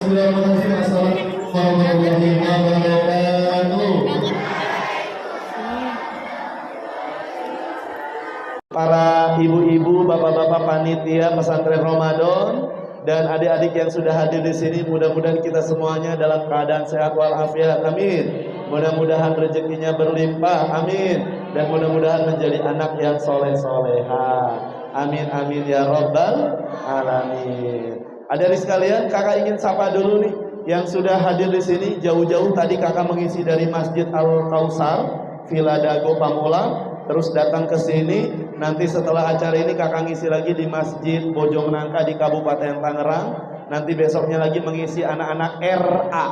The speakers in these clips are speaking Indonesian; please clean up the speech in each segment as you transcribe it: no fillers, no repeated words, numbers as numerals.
Assalamualaikum warahmatullahi wabarakatuh. Para ibu-ibu, bapak-bapak panitia pesantren Ramadan dan adik-adik yang sudah hadir di sini, mudah-mudahan kita semuanya dalam keadaan sehat walafiat. Amin. Mudah-mudahan rezekinya berlimpah. Amin. Dan mudah-mudahan menjadi anak yang soleh-soleha. Amin amin ya rabbal alamin. Adik-adik sekalian, kakak ingin sapa dulu nih yang sudah hadir di sini jauh-jauh. Tadi kakak mengisi dari Masjid Al-Kausar, Villa Dago Pamulang. Terus datang ke sini, nanti setelah acara ini kakak ngisi lagi di Masjid Bojongnangka di Kabupaten Tangerang. Nanti besoknya lagi mengisi anak-anak RA.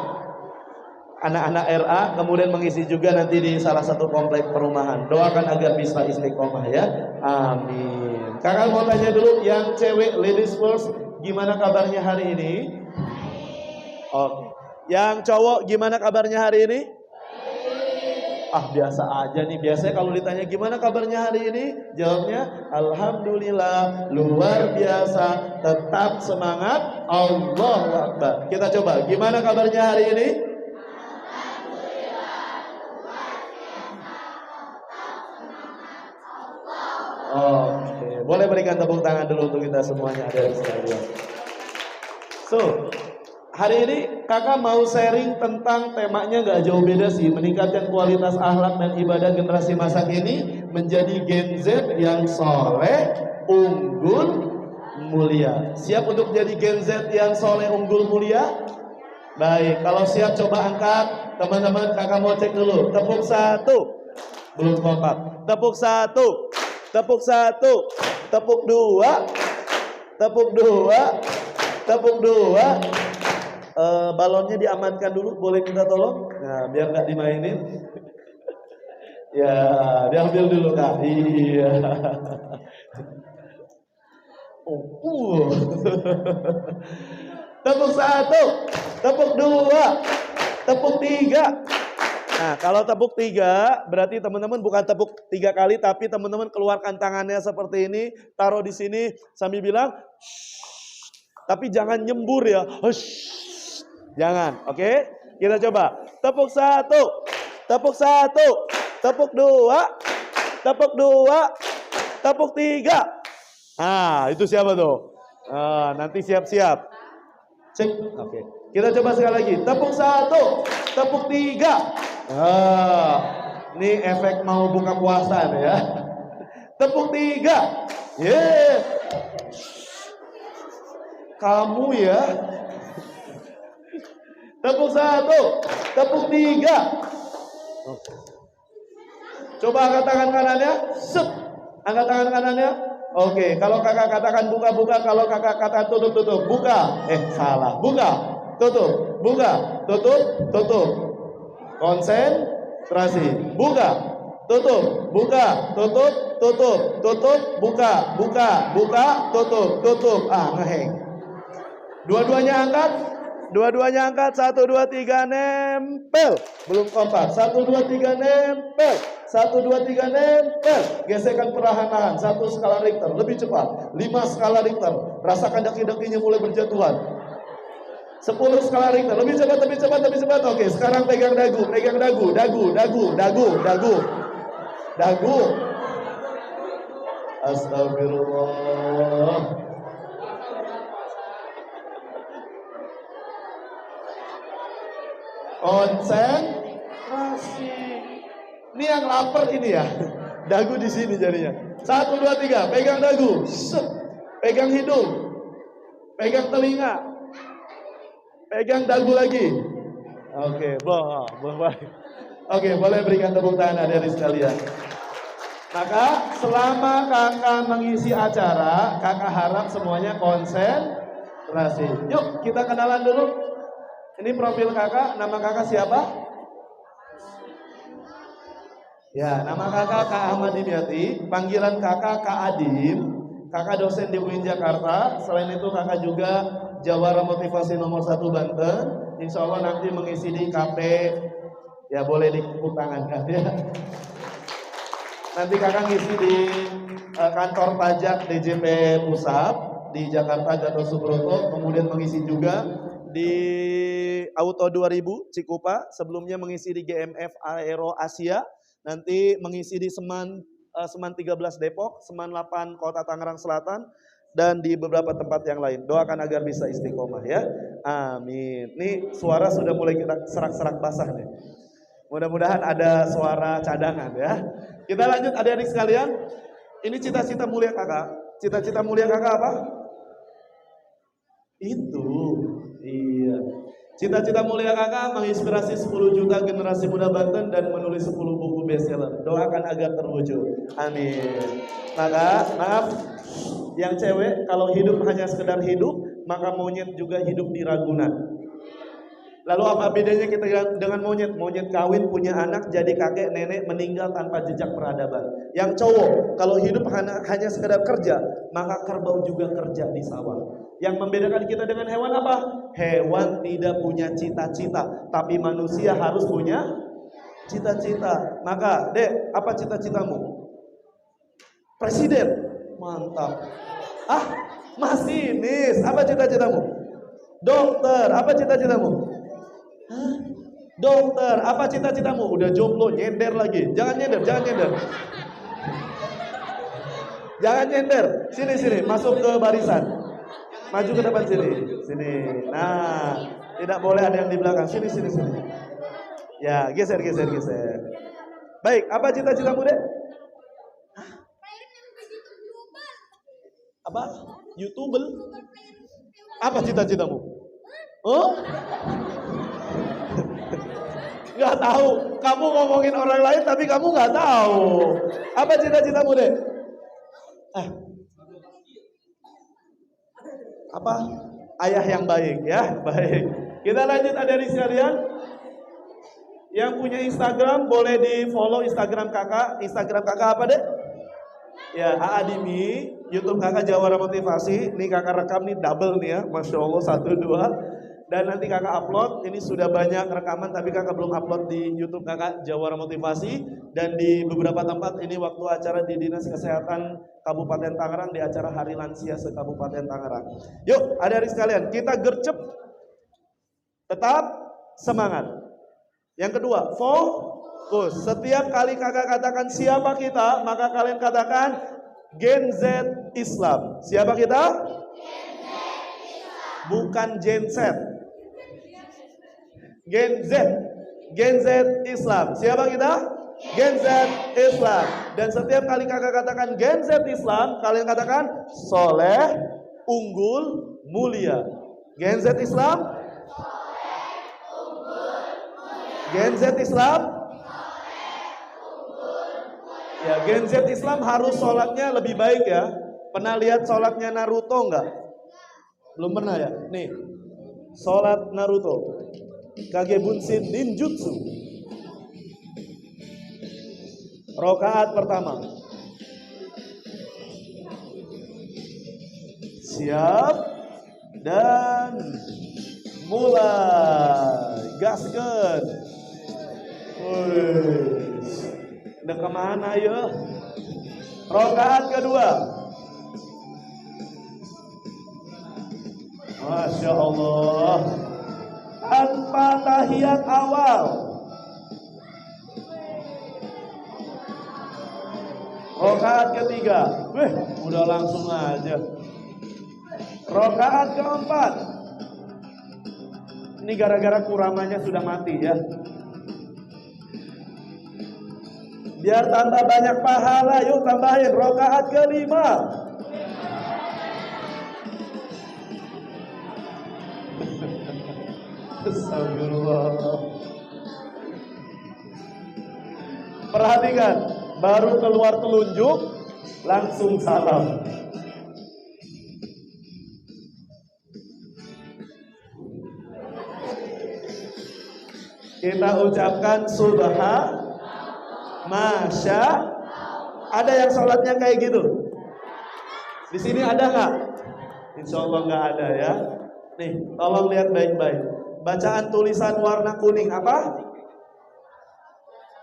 Anak-anak RA, kemudian mengisi juga nanti di salah satu komplek perumahan. Doakan agar bisa istiqomah ya. Amin. Kakak mau tanya dulu yang cewek, ladies first, gimana kabarnya hari ini? Oke. Yang cowok gimana kabarnya hari ini? Ah, biasa aja nih. Biasanya kalau ditanya gimana kabarnya hari ini, jawabnya alhamdulillah, luar biasa, tetap semangat, Allahu Akbar. Kita coba, gimana kabarnya hari ini? Oke, boleh berikan tepuk tangan dulu untuk kita semuanya ada di sekalian. So, hari ini kakak mau sharing tentang temanya gak jauh beda sih, meningkatkan kualitas akhlak dan ibadah generasi masa kini menjadi Gen Z yang soleh, unggul, mulia. Siap untuk jadi Gen Z yang soleh, unggul, mulia? Baik, kalau siap coba angkat. Teman-teman, kakak mau cek dulu. Tepuk satu, belum kompak. Tepuk satu, tepuk satu, tepuk dua, tepuk dua, tepuk dua. Balonnya diamankan dulu, boleh minta tolong? Nah, biar nggak dimainin. Ya, diambil dulu kak. Iya. Tepuk satu, tepuk dua, tepuk tiga. Nah, kalau tepuk tiga, berarti teman-teman bukan tepuk 3 kali, tapi teman-teman keluarkan tangannya seperti ini, taruh di sini sambil bilang, shh. Tapi jangan nyembur ya. Hush. Jangan, oke? Kita coba. Tepuk satu, tepuk satu, tepuk dua, tepuk dua, tepuk tiga. Nah, itu siapa tuh? Nanti siap-siap. Cek, oke. Kita coba sekali lagi. Tepuk satu, tepuk tiga. Ini efek mau buka puasa ya. Tepuk tiga. Yeah. Kamu ya. Tepuk satu, tepuk tiga. Coba angkat tangan kanannya. Set. Angkat tangan kanannya. Oke, kalau kakak katakan buka-buka, kalau kakak kata tutup-tutup, buka. Salah. Buka, tutup, buka, tutup, tutup. Konsentrasi. Buka, tutup, buka, tutup, tutup, tutup, buka, buka, buka, tutup, tutup. Ngeheng. Dua-duanya angkat. Dua-duanya angkat, 1, 2, 3, nempel. Belum kompak, 1, 2, 3, nempel. 1, 2, 3, nempel. Gesekan perlahan-lahan, 1 skala Richter, lebih cepat. 5 skala Richter, rasakan daki-dakinya mulai berjatuhan. 10 skala Richter, lebih cepat, lebih cepat, lebih cepat. Oke, sekarang pegang dagu, pegang dagu, dagu, dagu, dagu, dagu, dagu. Astagfirullah. Konsentrasi. Ini yang lapar ini ya. Dagu di sini jadinya. 1, 2, 3. Pegang dagu. Set. Pegang hidung. Pegang telinga. Pegang dagu lagi. Oke, boleh. Oke, boleh berikan tepuk tangan adik-adik sekalian. Maka selama kakak mengisi acara, kakak harap semuanya konsentrasi. Yuk kita kenalan dulu. Ini profil kakak, nama kakak siapa? Ya, nama kakak Kak Ahmad Dimyati, panggilan kakak Kak Adim, kakak dosen di UIN Jakarta. Selain itu kakak juga Jawara Motivasi nomor 1 Banten. Insya Allah nanti mengisi di KP, ya boleh ditepuk tangan kan ya. Nanti kakak ngisi di kantor pajak DJP Pusat di Jakarta Gatot Subroto, kemudian mengisi juga di Auto 2000 Cikupa, sebelumnya mengisi di GMF Aero Asia, nanti mengisi di Seman 13 Depok, Seman 8 Kota Tangerang Selatan, dan di beberapa tempat yang lain. Doakan agar bisa istiqomah ya. Amin. Nih suara sudah mulai kita serak-serak basah nih. Mudah-mudahan ada suara cadangan ya. Kita lanjut adik-adik sekalian. Ini cita-cita mulia kakak. Cita-cita mulia kakak apa? Itu. Iya. Cita-cita mulia kakak menginspirasi 10 juta generasi muda Banten dan menulis 10 buku bestseller. Doakan agar terwujud. Amin. Maka maaf, yang cewek kalau hidup hanya sekedar hidup, maka monyet juga hidup di Ragunan. Lalu apa bedanya kita dengan monyet? Monyet kawin, punya anak, jadi kakek, nenek, meninggal tanpa jejak peradaban. Yang cowok, kalau hidup hanya sekedar kerja, maka kerbau juga kerja di sawah. Yang membedakan kita dengan hewan apa? Hewan tidak punya cita-cita, tapi manusia harus punya cita-cita. Maka, Dek, apa cita-citamu? Presiden. Mantap. Masinis. Apa cita-citamu? Dokter. Apa cita-citamu? Dokter, apa cita-citamu? Udah jomblo, nyender lagi. Jangan nyender. Jangan nyender. Sini, masuk ke barisan. Maju ke depan sini. Nah, tidak boleh ada yang di belakang. Sini. Ya, geser. Baik, apa cita-citamu, Dek? Apa? YouTuber? Apa cita-citamu? Oh? Gak tahu. Kamu ngomongin orang lain tapi kamu gak tahu. Apa cita-citamu, Dek? Apa? Ayah yang baik ya. Baik. Kita lanjut adik-adik sekalian. Yang punya Instagram boleh di follow Instagram kakak. Instagram kakak apa, Dek? Ya, Aadimi. YouTube kakak Jawara Motivasi. Ini kakak rekam nih double nih ya. Masya Allah 1, 2. Dan nanti kakak upload, ini sudah banyak rekaman tapi kakak belum upload di YouTube kakak Jawara Motivasi. Dan di beberapa tempat ini waktu acara di Dinas Kesehatan Kabupaten Tangerang, di acara Hari Lansia se-Kabupaten Tangerang. Yuk adik-adik sekalian, kita gercep, tetap semangat. Yang kedua, fokus. Setiap kali kakak katakan siapa kita, maka kalian katakan Gen Z Islam. Siapa kita? Bukan Gen Z. Gen Z Islam. Siapa kita? Gen Z Islam. Dan setiap kali kakak katakan Gen Z Islam, kalian katakan soleh, unggul, mulia. Gen Z Islam. Gen Z Islam. Ya, Gen Z Islam harus sholatnya lebih baik ya. Pernah lihat sholatnya Naruto enggak? Belum pernah ya? Nih, sholat Naruto. Kage Bunshin Ninjutsu. Rokaat pertama. Siap. Dan mulai. Gaskeun. Udah kemana ya? Rokaat kedua. Masya Allah. Tanpa tahiyat awal. Rokaat ketiga. Udah langsung aja. Rokaat keempat. Ini gara-gara kuramanya sudah mati ya. Biar tambah banyak pahala, yuk tambahin. Rokaat kelima. Astagfirullah. Perhatikan, baru keluar telunjuk, langsung salam. Kita ucapkan subhan, masya. Ada yang sholatnya kayak gitu? Di sini ada nggak? Insya Allah nggak ada ya. Nih, tolong lihat baik-baik. Bacaan tulisan warna kuning apa?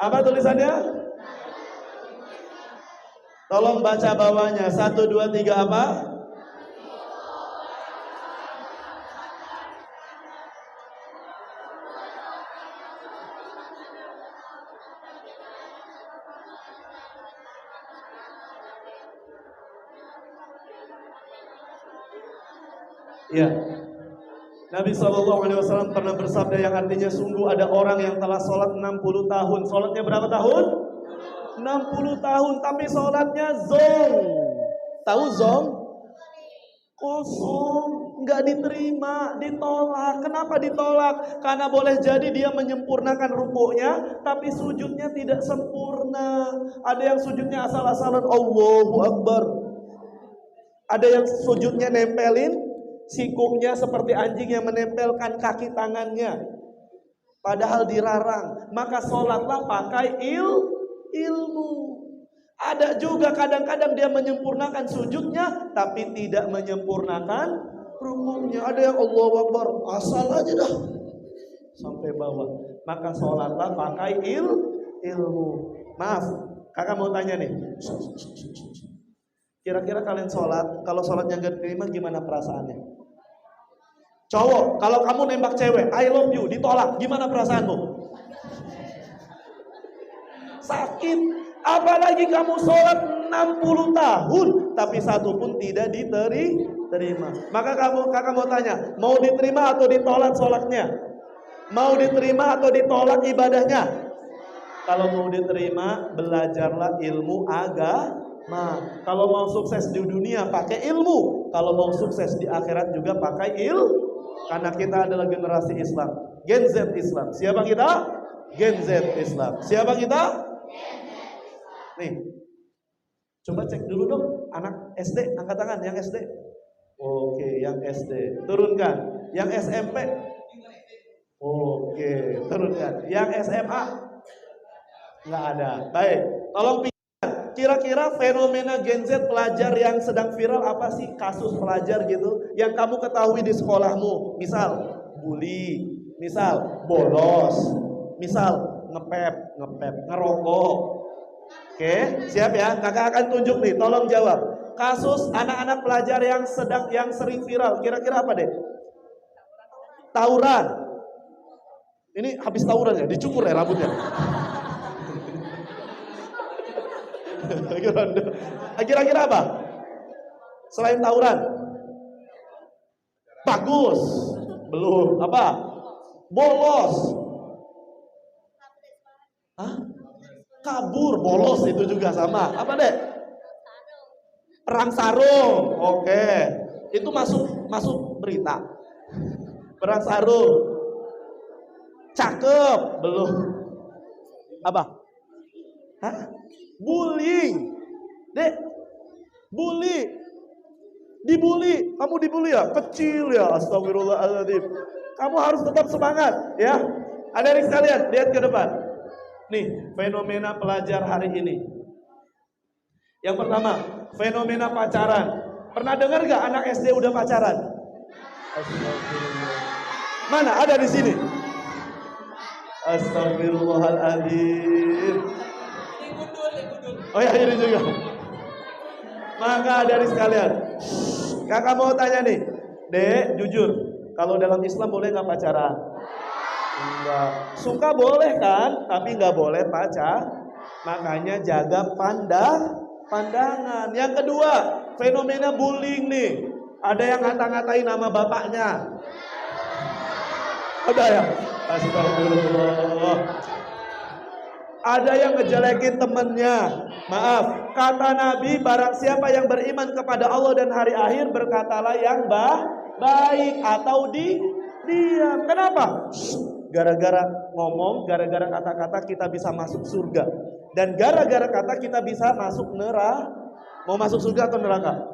Apa tulisannya? Tolong baca bawahnya. 1, 2, 3 apa? Ya. Nabi SAW pernah bersabda yang artinya sungguh ada orang yang telah sholat 60 tahun. Sholatnya berapa tahun? 60 tahun, tapi sholatnya zong. Tahu zong? Kosong, nggak diterima, ditolak. Kenapa ditolak? Karena boleh jadi dia menyempurnakan rukuknya, tapi sujudnya tidak sempurna. Ada yang sujudnya asal-asalan, Allahu Akbar. Ada yang sujudnya nempelin sikungnya seperti anjing yang menempelkan kaki tangannya. Padahal dilarang. Maka sholatlah pakai ilmu. Ada juga kadang-kadang dia menyempurnakan sujudnya, tapi tidak menyempurnakan rukuknya. Ada yang Allahu Akbar, asal aja dah sampai bawah. Maka sholatlah pakai ilmu. Maaf, kakak mau tanya nih. Kira-kira kalian sholat, kalau sholatnya gak diterima gimana perasaannya? Cowok, kalau kamu nembak cewek, I love you, ditolak, gimana perasaanmu? Sakit. Apalagi kamu sholat 60 tahun, tapi satu pun tidak diterima. Maka kakak mau tanya, mau diterima atau ditolak sholatnya? Mau diterima atau ditolak ibadahnya? Kalau mau diterima, belajarlah ilmu agama. Kalau mau sukses di dunia, pakai ilmu. Kalau mau sukses di akhirat juga pakai ilmu. Karena kita adalah generasi Islam, Gen Z Islam. Siapa kita? Gen Z Islam. Siapa kita? Nih, coba cek dulu dong, anak SD, angkat tangan yang SD. Oke, yang SD, turunkan. Yang SMP. Oke, turunkan. Yang SMA, nggak ada. Baik, tolong pikirkan. Kira-kira fenomena Gen Z pelajar yang sedang viral apa sih? Kasus pelajar gitu yang kamu ketahui di sekolahmu. Misal bully, misal bolos, misal ngepep, ngerokok. Oke, siap ya? Kakak akan tunjuk nih, tolong jawab. Kasus anak-anak pelajar yang sering viral, kira-kira apa deh? Tawuran. Ini habis tawuran ya, dicukur ya rambutnya. Kira-kira apa? Selain tawuran? Bagus. Belum. Apa? Bolos. Hah? Kabur, bolos itu juga sama. Apa deh? Perang sarung. Oke. Itu masuk berita. Perang sarung. Cakep, belum. Apa? Hah? Bullying. Dek. Bully. Dibully. Kamu dibully ya? Kecil ya. Astagfirullahaladzim. Kamu harus tetap semangat ya. Adik-adik sekalian, lihat ke depan. Nih, fenomena pelajar hari ini. Yang pertama, fenomena pacaran. Pernah dengar gak anak SD udah pacaran? Astagfirullah. Mana? Ada di sini. Astagfirullahaladzim. Oh ya, ini juga. Maka dari sekalian, kakak mau tanya nih, Dek, jujur, kalau dalam Islam boleh gak pacaran? Enggak. Suka boleh kan, tapi nggak boleh pacar. Makanya jaga pandangan. Yang kedua, fenomena bullying nih. Ada yang ngata-ngatain nama bapaknya. Ada ya? Astagfirullah. Ada yang ngejelekin temennya. Maaf, kata Nabi, barang siapa yang beriman kepada Allah dan hari akhir, berkatalah yang baik atau diam. Kenapa? Gara-gara ngomong, gara-gara kata-kata kita bisa masuk surga. Dan gara-gara kata kita bisa masuk neraka. Mau masuk surga atau neraka?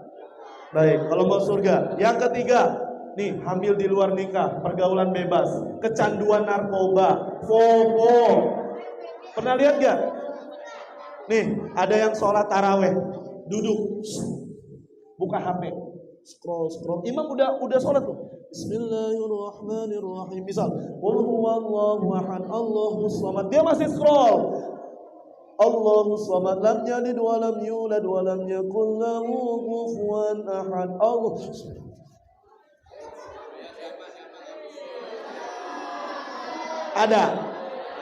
Baik, kalau mau surga. Yang ketiga, nih, hamil di luar nikah, pergaulan bebas, kecanduan narkoba, FOMO. Pernah lihat gak? Nih, ada yang sholat taraweh, duduk, buka HP, scroll. Imam udah sholat tuh. Bismillahirrahmanirrahim. Misal, qul huwallahu ahad, Allahus samad. Dia masih scroll. Allahus samad, lam yalid wa lam yulad wa lam yakul lahu kufuwan ahad. Allah.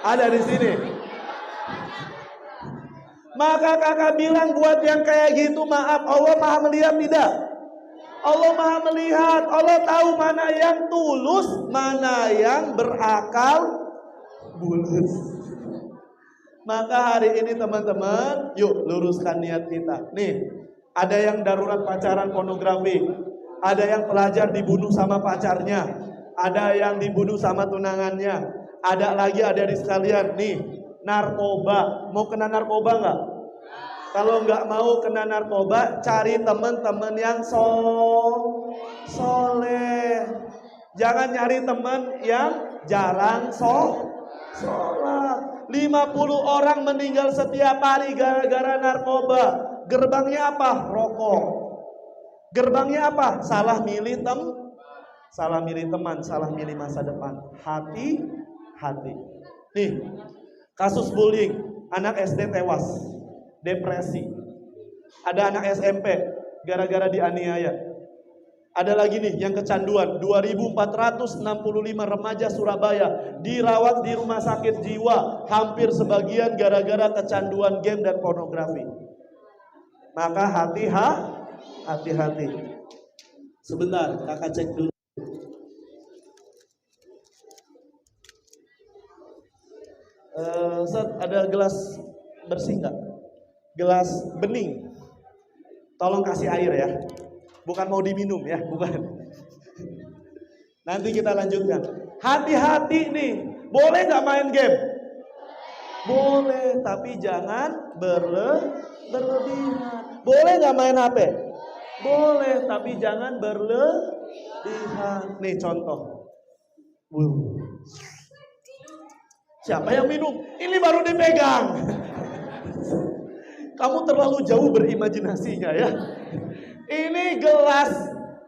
Ada di sini. Maka kakak bilang buat yang kayak gitu, maaf, Allah maha melihat tidak? Allah Maha melihat, Allah tahu mana yang tulus, mana yang berakal bulus. Maka hari ini teman-teman, yuk luruskan niat kita. Nih, ada yang darurat pacaran pornografi, ada yang pelajar dibunuh sama pacarnya, ada yang dibunuh sama tunangannya, ada lagi adik-adik sekalian, nih, narkoba. Mau kena narkoba nggak? Kalau nggak mau kena narkoba, cari teman-teman yang soleh. Jangan nyari teman yang jarang sholat. 50 orang meninggal setiap hari gara-gara narkoba. Gerbangnya apa? Rokok. Gerbangnya apa? Salah milih teman, salah milih masa depan. Hati-hati. Nih, kasus bullying, anak SD tewas, depresi. Ada anak SMP gara-gara dianiaya. Ada lagi nih yang kecanduan, 2.465 remaja Surabaya dirawat di rumah sakit jiwa, hampir sebagian gara-gara kecanduan game dan pornografi. Maka hati-hati. Sebentar, kakak cek dulu. Ustaz, ada gelas bersih nggak? Gelas bening. Tolong kasih air ya. Bukan mau diminum ya, bukan. Nanti kita lanjutkan. Hati-hati nih. Boleh nggak main game? Boleh, tapi jangan berlebihan. Boleh nggak main HP? Boleh, tapi jangan berlebihan. Nih contoh. Siapa yang minum? Ini baru dipegang. Kamu terlalu jauh berimajinasinya ya. Ini gelas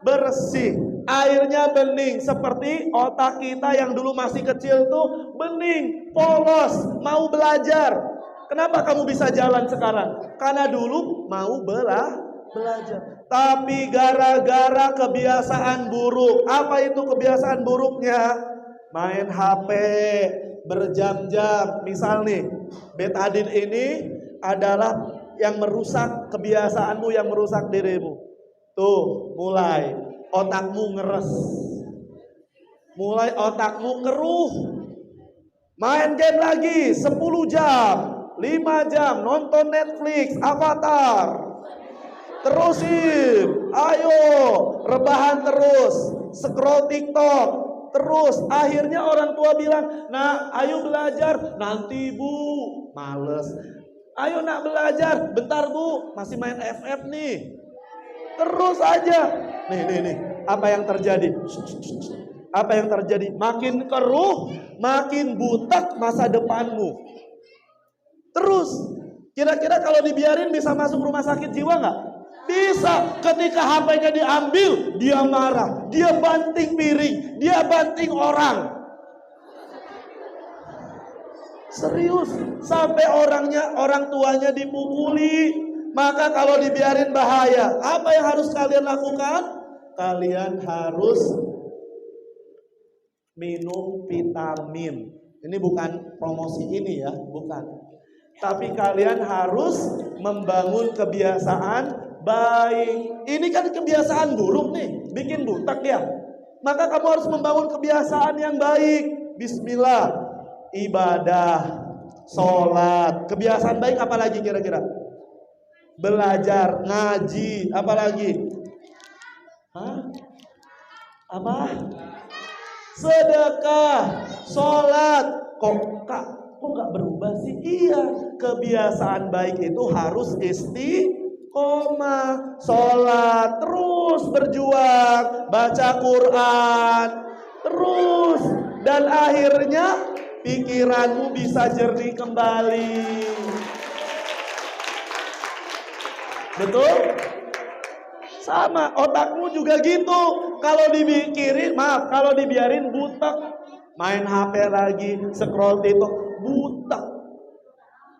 bersih, airnya bening, seperti otak kita yang dulu masih kecil tuh bening, polos, mau belajar. Kenapa kamu bisa jalan sekarang? Karena dulu mau belajar. Tapi gara-gara kebiasaan buruk. Apa itu kebiasaan buruknya? Main HP berjam-jam. Misal nih, betadin ini adalah yang merusak kebiasaanmu, yang merusak dirimu. Tuh, mulai otakmu ngeres. Mulai otakmu keruh. Main game lagi 10 jam, 5 jam, nonton Netflix, Avatar. Terusin, ayo, rebahan terus, scroll TikTok, terus. Akhirnya orang tua bilang, nah ayo belajar, nanti bu, males. Ayo nak belajar, bentar bu, masih main FF nih. Terus aja. Nih. Apa yang terjadi? Apa yang terjadi? Makin keruh, makin butek masa depanmu. Terus, kira-kira kalau dibiarin bisa masuk rumah sakit jiwa nggak? Bisa. Ketika HP-nya diambil, dia marah, dia banting piring, dia banting orang. Serius, sampai orang tuanya dipukuli. Maka kalau dibiarin bahaya. Apa yang harus kalian lakukan? Kalian harus minum vitamin. Ini bukan promosi ini ya, bukan. Tapi kalian harus membangun kebiasaan baik. Ini kan kebiasaan buruk nih, bikin butak ya. Maka kamu harus membangun kebiasaan yang baik. Bismillah, ibadah, sholat. Kebiasaan baik apa lagi kira-kira? Belajar, ngaji, apalagi? Apa? Sedekah, sholat. Kok nggak berubah sih? Iya, kebiasaan baik itu harus istiqomah, sholat, terus berjuang, baca Quran, terus, dan akhirnya pikiranmu bisa jernih kembali. Betul? Sama, otakmu juga gitu. Kalau dibikirin, kalau dibiarin butek. Main HP lagi, scroll TikTok, butek.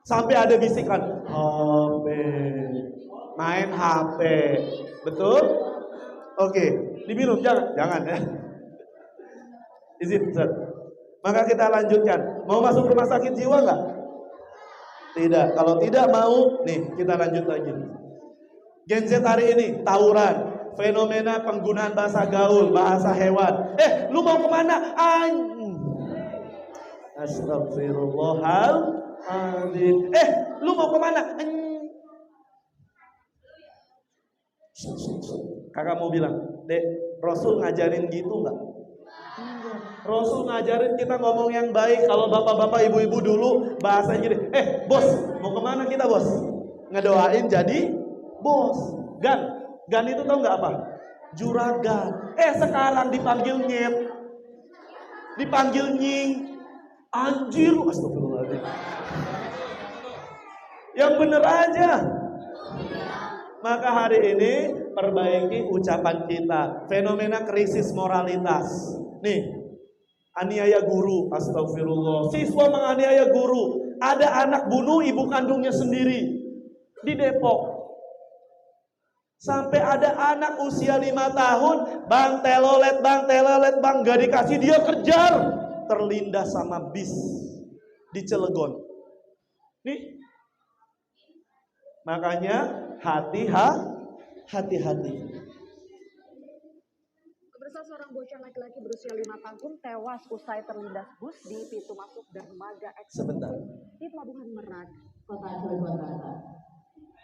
Sampai ada bisikan, HP, main HP. Betul? Oke, diminum, jangan ya. Izin, Ustaz. Maka kita lanjutkan. Mau masuk rumah sakit jiwa nggak? Tidak. Kalau tidak mau, nih kita lanjut lagi. Gen Z hari ini tawuran, fenomena penggunaan bahasa gaul, bahasa hewan. Lu mau kemana? Astagfirullahaladzim. Lu mau kemana? Kakak mau bilang, Dek, Rasul ngajarin gitu nggak? Rasul ngajarin kita ngomong yang baik. Kalau bapak-bapak, ibu-ibu dulu bahasanya gini, bos, mau kemana kita bos? Ngedoain jadi bos. Gan itu tahu nggak apa? Juragan. Sekarang dipanggil nyet, dipanggil nying, anjir, astagfirullahaladzim. Yang bener aja. Maka hari ini perbaiki ucapan kita. Fenomena krisis moralitas. Nih, aniaya guru, astagfirullah. Siswa menganiaya guru. Ada anak bunuh ibu kandungnya sendiri di Depok. Sampai ada anak usia 5 tahun, bang telolet, bang, gak dikasih, dia kejar. Terlindas sama bis di Cilegon. Nih, makanya hati-hati. Pemirsa, seorang bocah laki-laki berusia 5 tahun tewas usai terlindas bus di pintu masuk dermaga eksekutif di Pelabuhan Merak, Kota Cilegon.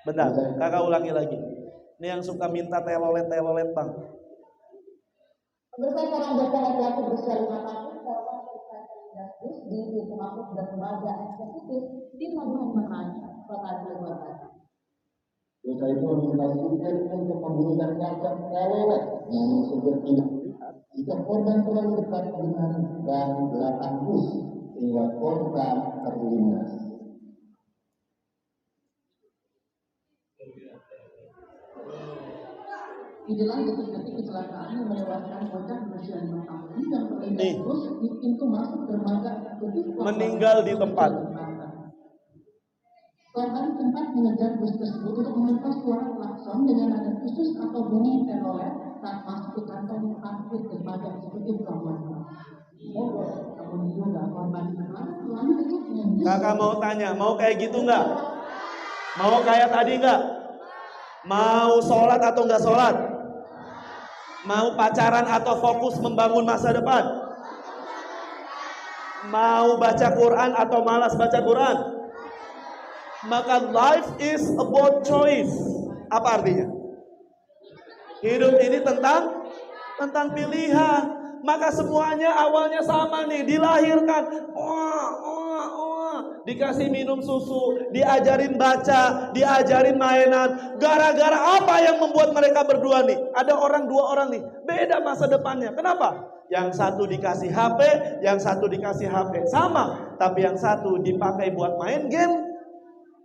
Bentar, kakak ulangi lagi. Ini yang suka minta telolet bang. Pemirsa, seorang bocah laki-laki berusia 5 tahun tewas usai terlindas bus di pintu masuk dermaga eksekutif di Pelabuhan Merak, Kota Cilegon. Dosa itu meminta supir untuk membunyikan kaca telolet yang supir tidak melihat jika korban terlalu dekat dengan ban belakang bus sehingga korban terlindas. Inilah detik-detik kecelakaan yang menewaskan bocah berusia 5 tahun yang terlindas bus di pintu masuk dermaga eksekutif. Meninggal di tempat. Korban sempat mengejar bus tersebut untuk meminta suara klakson dengan nada khusus atau bunyi telolet saat masuk ke kantong parkir dermaga eksekutif Pelabuhan. Namun juga korban selamat. Kakak mau tanya, mau kayak gitu nggak? Mau kayak tadi nggak? Mau sholat atau nggak sholat? Mau pacaran atau fokus membangun masa depan? Mau baca Quran atau malas baca Quran? Maka life is about choice. Apa artinya? Hidup ini tentang pilihan. Maka semuanya awalnya sama nih, dilahirkan. Dikasih minum susu, diajarin baca, diajarin mainan. Gara-gara apa yang membuat mereka berdua nih? Ada dua orang nih, beda masa depannya. Kenapa? Yang satu dikasih HP, yang satu dikasih HP. Sama, tapi yang satu dipakai buat main game,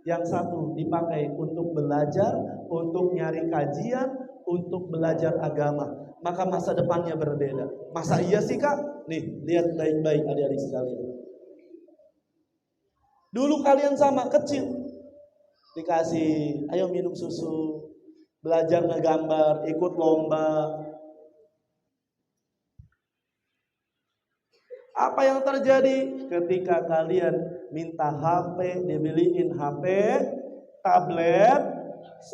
yang satu dipakai untuk belajar, untuk nyari kajian, untuk belajar agama. Maka masa depannya berbeda. Masa iya sih kak? Nih, lihat baik-baik adik-adik sekalian. Dulu kalian sama, kecil. Dikasih, ayo minum susu, belajar ngegambar, ikut lomba. Apa yang terjadi ketika kalian minta HP, dibeliin HP, tablet,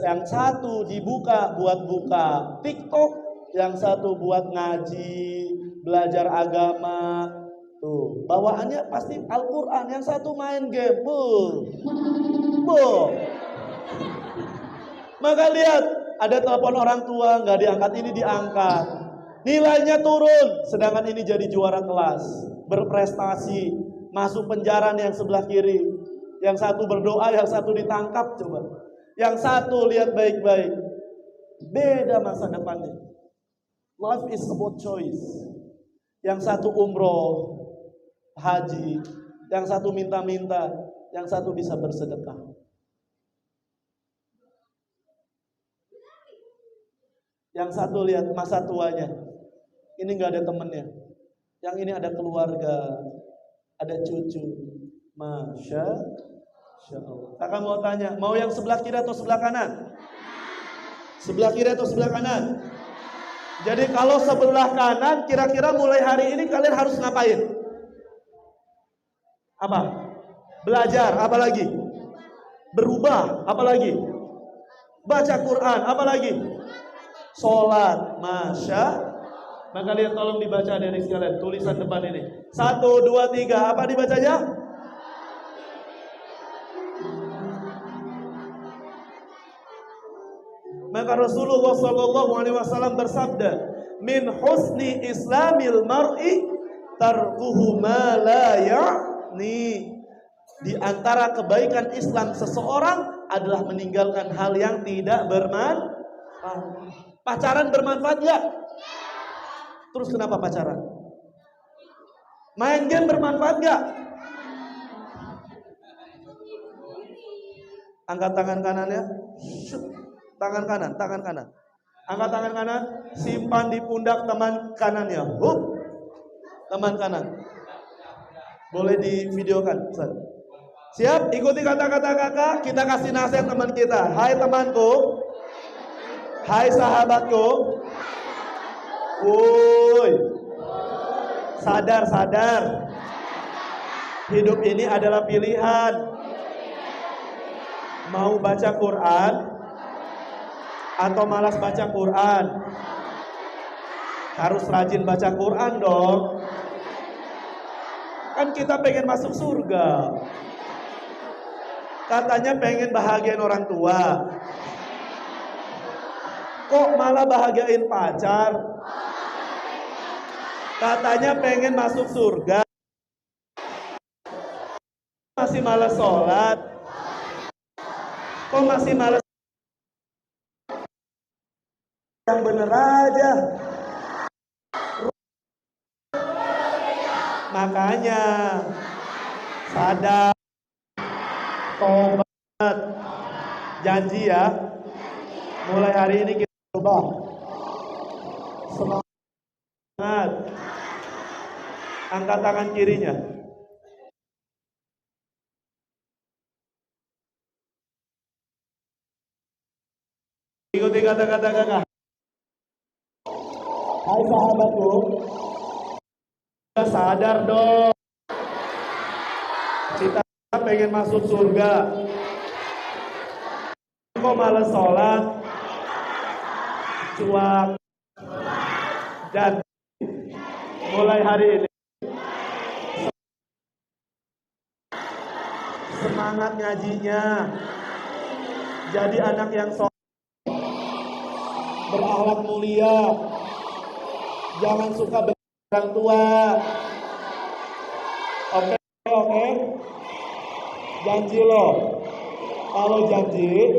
yang satu dibuka buat buka TikTok, yang satu buat ngaji, belajar agama. Tuh, bawaannya pasti Al-Quran, yang satu main game. Maka lihat, ada telepon orang tua, nggak diangkat, ini diangkat. Nilainya turun, sedangkan ini jadi juara kelas, berprestasi, masuk penjara yang sebelah kiri. Yang satu berdoa, yang satu ditangkap coba. Yang satu lihat baik-baik, beda masa depannya. Life is about choice. Yang satu umroh, haji, yang satu minta-minta, yang satu bisa bersedekah. Yang satu lihat masa tuanya, ini nggak ada temennya. Yang ini ada keluarga, ada cucu. Masya Allah. Kakak mau tanya, mau yang sebelah kiri atau sebelah kanan? Sebelah kiri atau sebelah kanan? Jadi kalau sebelah kanan, kira-kira mulai hari ini kalian harus ngapain? Apa? Belajar, apa lagi? Berubah, apa lagi? Baca Quran, apa lagi? sholat. Masya. Maka lihat tolong dibaca dari sekalian tulisan depan ini. 1, 2, 3. Apa dibacanya? Maka Rasulullah SAW bersabda, min husni islamil mar'i tarkuhu ma la ya'ni. Di antara kebaikan Islam seseorang adalah meninggalkan hal yang tidak bermanfaat. Pacaran bermanfaat gak? Terus kenapa pacaran? Main game bermanfaat gak? Angkat tangan kanannya. Tangan kanan, tangan kanan. Angkat tangan kanan, simpan di pundak teman kanannya. Teman kanan. Boleh divideokan, Ustaz. Siap? Ikuti kata-kata kakak. Kita kasih nasihat teman kita. Hai temanku. Hai sahabatku. Woi. Sadar. Hidup ini adalah pilihan. Mau baca Quran atau malas baca Quran? Harus rajin baca Quran dong. Kan kita pengen masuk surga. Katanya pengen bahagiain orang tua. Kok malah bahagiain pacar? Katanya pengen masuk surga. Masih malas sholat. Kok masih malas? Yang bener aja. Makanya sadar, tobat, janji ya. Mulai hari ini kita coba. Semangat. Angkat tangan kirinya. Ikuti kata-kata kakak. Hai sahabatku, sadar dong. Kita pengen masuk surga. Kok malas sholat? Cuak. Dan mulai hari ini semangat ngajinya. Jadi anak yang soleh, berakhlak mulia. Jangan suka orang tua. Oke. Janji loh. Kalau janji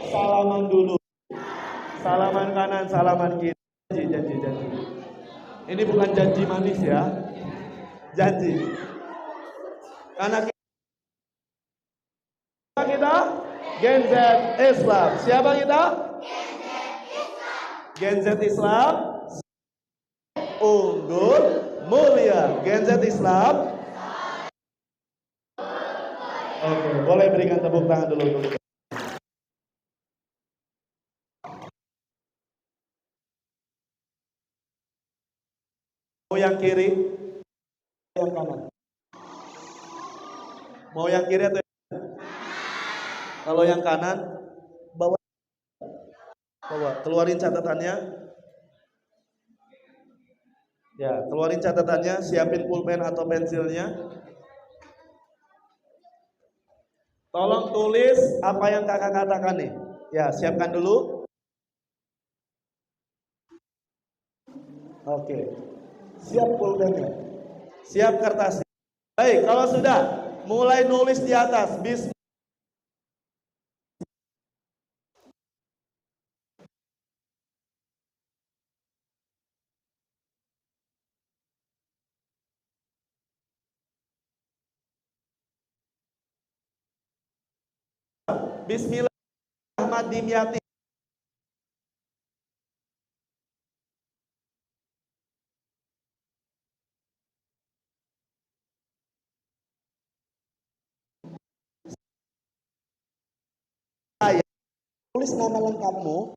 salaman dulu. Salaman kanan, salaman kiri. Janji. Ini bukan janji manis ya. Janji. Karena kita Gen Z Islam. Siapa kita? Gen Z Islam unggul mulia. Gen Z Islam. Oke, boleh berikan tepuk tangan dulu. Mau yang kiri, yang kanan. Mau yang kiri atau yang kanan? Kalau yang kanan, bawa. Keluarin catatannya. Ya, keluarin catatannya, siapin pulpen atau pensilnya. Tolong tulis apa yang kakak katakan nih. Ya, siapkan dulu. Oke. Siap pulpennya. Siap kertasnya. Baik, kalau sudah, mulai nulis di atas. Bismillahirrahmanirrahim. Tulis nama lengkapmu.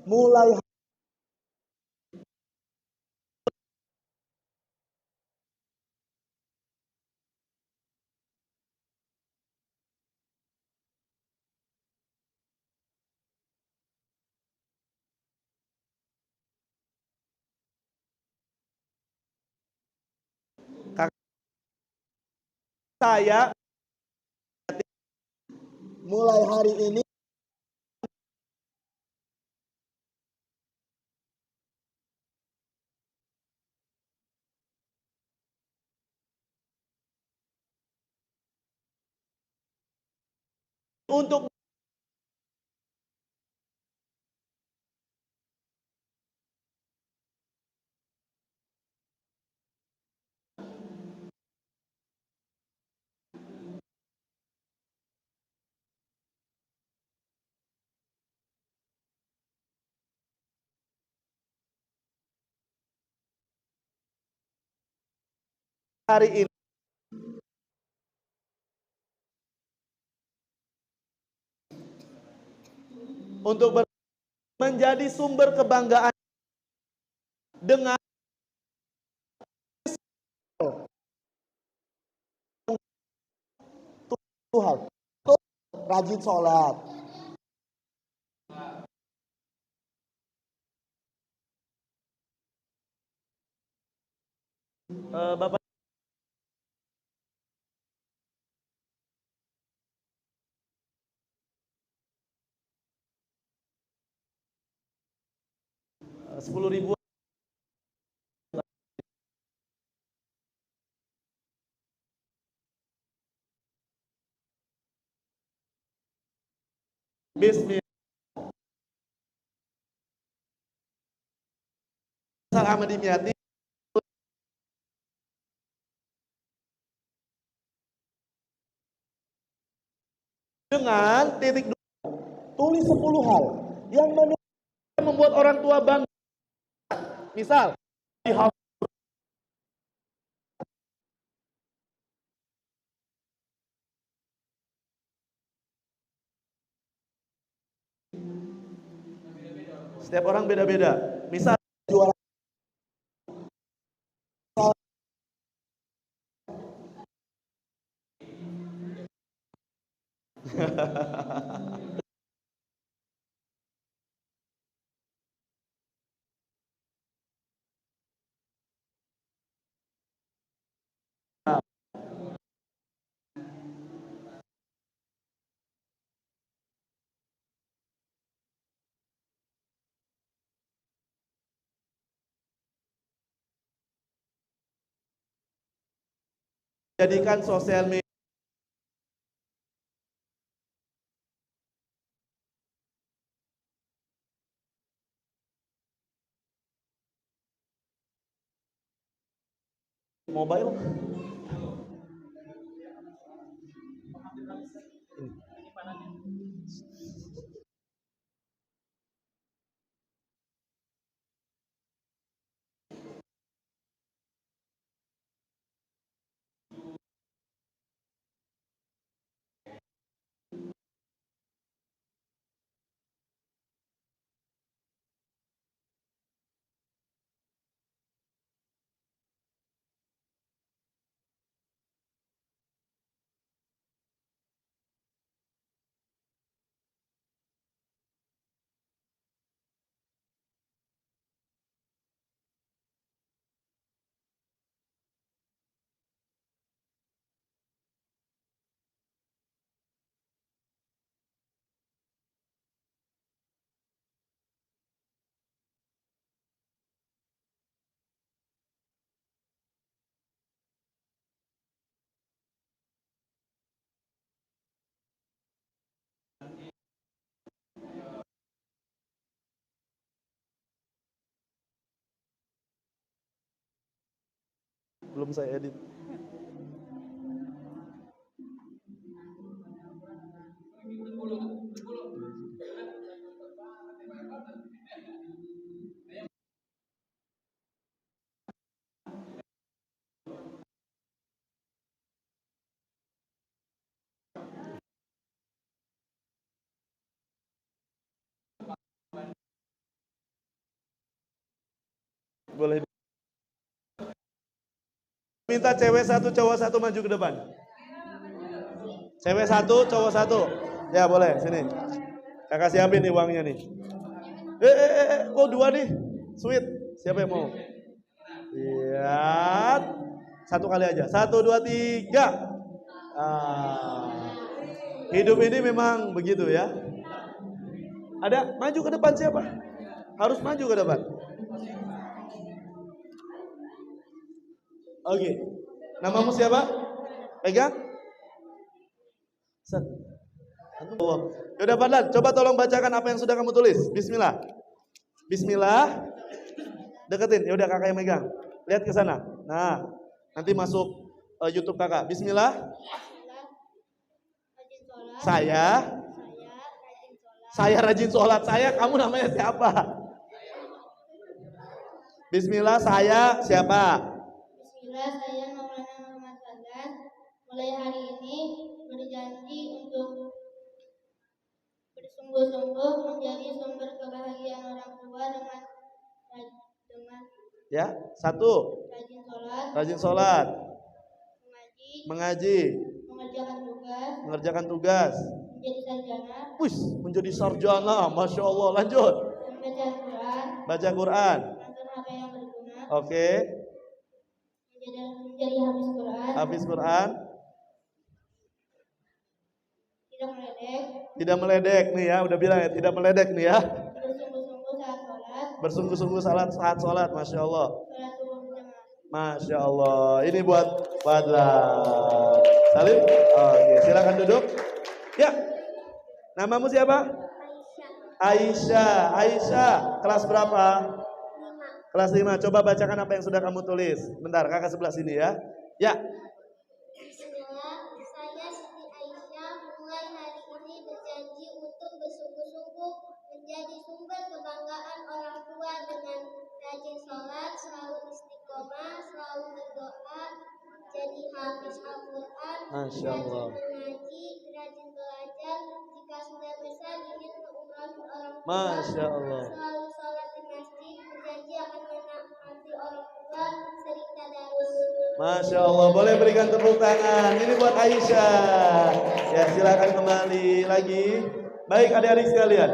Mulai saya mulai hari ini untuk hari ini untuk menjadi sumber kebanggaan dengan Tuhan rajin sholat. Bapak $10.000 Bismillah. Ahmad Dimyati dengan titik Tulis 10 hal yang membuat orang tua bangga. Misal di setiap orang beda-beda. Misal juara jadikan sosial media mobile. Belum saya edit. Boleh minta cewek satu cowok satu maju ke depan. Cewek satu cowok satu. Ya boleh sini. Kakak siapin nih uangnya nih. Oh dua nih. Sweet. Siapa yang mau? Lihat. Satu kali aja. 1, 2, 3. Hidup ini memang begitu ya. Ada maju ke depan siapa? Harus maju ke depan. Oke. Namamu siapa? Pegang. Set. Yaudah Fadlan, coba tolong bacakan apa yang sudah kamu tulis. Bismillah. Bismillah. Deketin. Yaudah kakak yang megang. Lihat ke sana. Nah, nanti masuk YouTube kakak. Bismillah. Saya rajin sholat. Saya, kamu namanya siapa? Bismillah, saya siapa? Bismillah, saya Maulana Muhammad Fadlan. Mulai hari ini berjanji untuk bersungguh-sungguh menjadi sumber kebahagiaan orang tua dengan ya, satu, rajin sholat, mengaji, mengerjakan tugas, menjadi sarjana, menjadi sarjana, masya Allah. Lanjut, baca Quran, menonton apa yang berguna, oke, menjadi habis Quran, tidak meledek, tidak meledek nih ya, udah bilang ya, tidak meledek nih ya, bersungguh-sungguh saat sholat, masya Allah, sholat subuh berjamaah. masya Allah. Ini buat Fadlan. Salim, oke, silakan duduk. Ya, namamu siapa? Aisyah. Kelas berapa? 5. Kelas 5. Coba bacakan apa yang sudah kamu tulis. Bentar, kakak sebelah sini ya. Ya. Bismillah, saya Siti Aisyah mulai hari ini berjanji untuk bersungguh-sungguh menjadi sumber kebanggaan orang tua dengan rajin sholat, selalu istiqomah, selalu berdoa, jadi hafiz Al-Quran, Masya Allah. rajin mengaji, rajin belajar, jika sudah besar ingin mengumroh orang tua, Masya Allah. selalu sholat di masjid, berjanji akan menaati orang tua, sering tadarus. Masya Allah, boleh berikan tepuk tangan. Ini buat Aisyah. Ya, silakan kembali lagi. Baik adik-adik sekalian.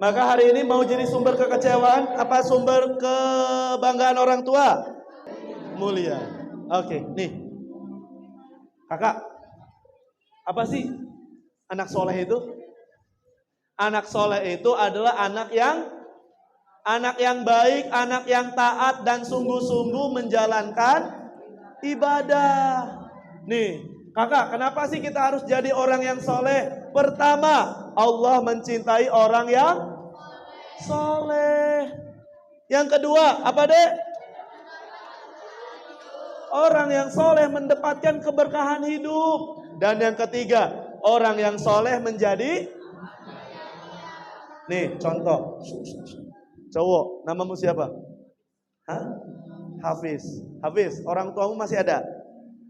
Maka hari ini mau jadi sumber kekecewaan apa sumber kebanggaan orang tua? Mulia. Oke, nih. Kakak, apa sih anak soleh itu? Anak soleh itu adalah anak yang baik, anak yang taat dan sungguh-sungguh menjalankan ibadah. Nih, kakak, kenapa sih kita harus jadi orang yang soleh? Pertama, Allah mencintai orang yang soleh. Yang kedua, apa dek? Orang yang soleh mendapatkan keberkahan hidup. Dan yang ketiga, orang yang soleh menjadi. Nih, contoh. Cowok, namamu siapa? Hah? Hafiz, orang tuamu masih ada?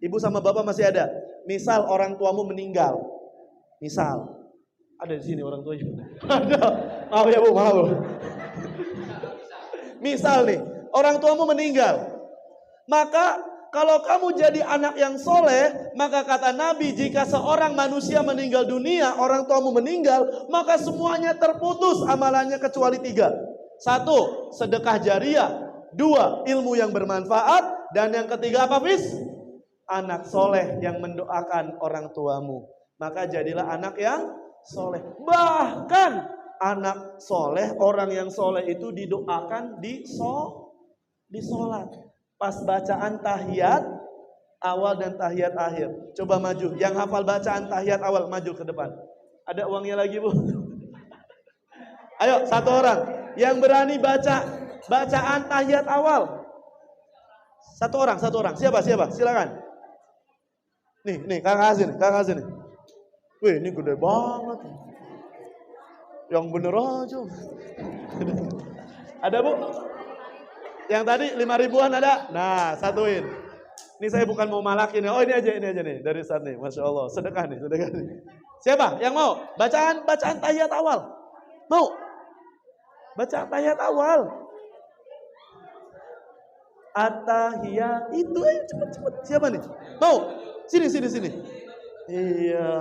Ibu sama bapak masih ada? Misal orang tuamu meninggal. Misal. Ada di sini orang tuanya. Ada. Maaf ya Bu, maaf. Misal nih, orang tuamu meninggal. Maka kalau kamu jadi anak yang soleh, maka kata Nabi, jika seorang manusia meninggal dunia, orang tuamu meninggal, maka semuanya terputus amalannya kecuali 3. 1, sedekah jariah. 2, ilmu yang bermanfaat. Dan yang ketiga apa, Fis? Anak soleh yang mendoakan orang tuamu. Maka jadilah anak yang soleh. Bahkan anak soleh, orang yang soleh itu didoakan di sholat. Pas bacaan tahiyat awal dan tahiyat akhir. Coba maju. Yang hafal bacaan tahiyat awal maju ke depan. Ada uangnya lagi Bu? Ayo, satu orang yang berani baca bacaan tahiyat awal. Satu orang. Siapa? Silakan. Nih, kakak kasih nih. Wih, ini gede banget. Yang bener aja. Ada Bu? Yang tadi 5.000-an ada? Nah, satuin. Ini saya bukan mau malakin. Oh, ini aja nih. Dari saat nih. Masya Allah. Sedekah nih. Siapa yang mau? Bacaan tahiyat awal. Mau? Bacaan tahiyat awal. At-tahiyat. Itu ayo cepet. Siapa nih? Mau? Sini. Iya.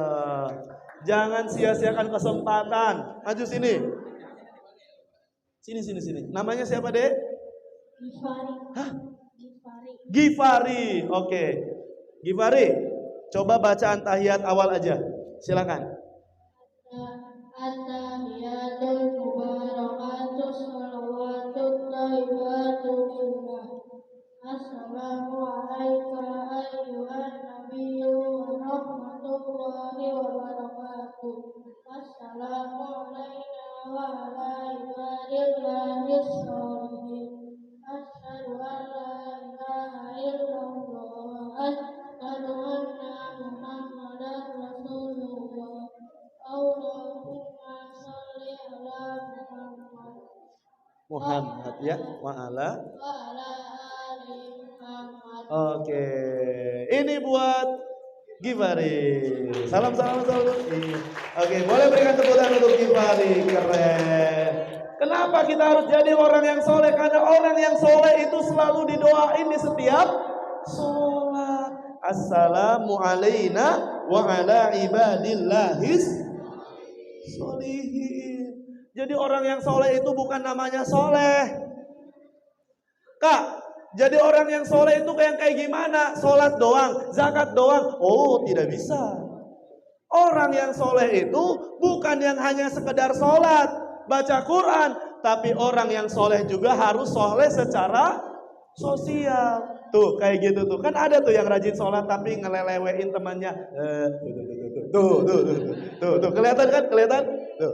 Jangan sia-siakan kesempatan. Maju sini. Sini. Namanya siapa, Dek? Gifari. Hah? Gifari. Oke. Gifari. Coba bacaan tahiyat awal aja. Silakan. At-tahiyatul mubarakatus shalawatut thayyibatu lillah. Assalamu alayka ayyuhan nabiyyu wa rahmatullahi wa barakatuh. Assalamu alayna wa ala ibadillahis sholihin. Asyhadu an la ilaha illallah wa asyhadu anna Muhammadar Rasulullah. Allahumma sholli ala Muhammad Muhammad ya, wa ala. wa ala ali Muhammad. Oke, ini buat Gifari. Salam. Oke, boleh berikan tepuk tangan untuk Gifari. Keren. Kenapa kita harus jadi orang yang soleh? Karena orang yang soleh itu selalu didoain di setiap sholat. Assalamu alayna wa ala ibadillahis sholihin. Jadi orang yang soleh itu bukan namanya soleh. Kak, jadi orang yang soleh itu kayak gimana? Sholat doang, zakat doang. Oh, tidak bisa. Orang yang soleh itu bukan yang hanya sekedar sholat, baca Quran. Tapi orang yang soleh juga harus soleh secara sosial. Tuh, kayak gitu tuh. Kan ada tuh yang rajin sholat tapi ngelelewein temannya. Tuh. Kelihatan kan? Kelihatan? Tuh.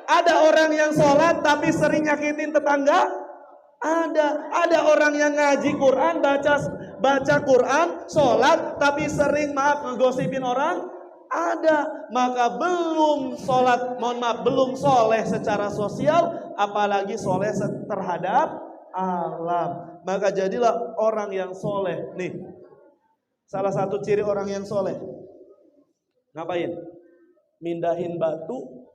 Ada orang yang sholat tapi sering nyakitin tetangga. Ada orang yang ngaji Quran, baca Quran, sholat tapi sering ngegosipin orang. Ada, maka belum sholat, belum soleh secara sosial, apalagi soleh terhadap alam. Maka jadilah orang yang soleh. Nih, salah satu ciri orang yang soleh, ngapain? Mindahin batu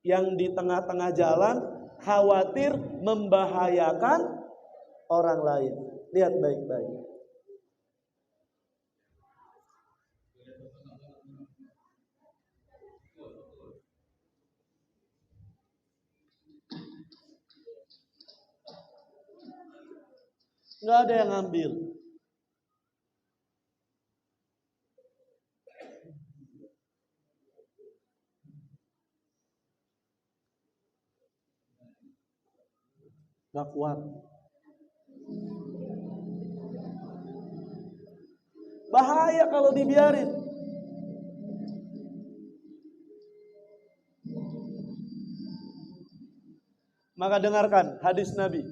yang di tengah-tengah jalan, khawatir membahayakan orang lain. Lihat baik-baik. Nggak ada yang ngambil. Nggak kuat. Bahaya kalau dibiarin. Maka dengarkan hadis Nabi.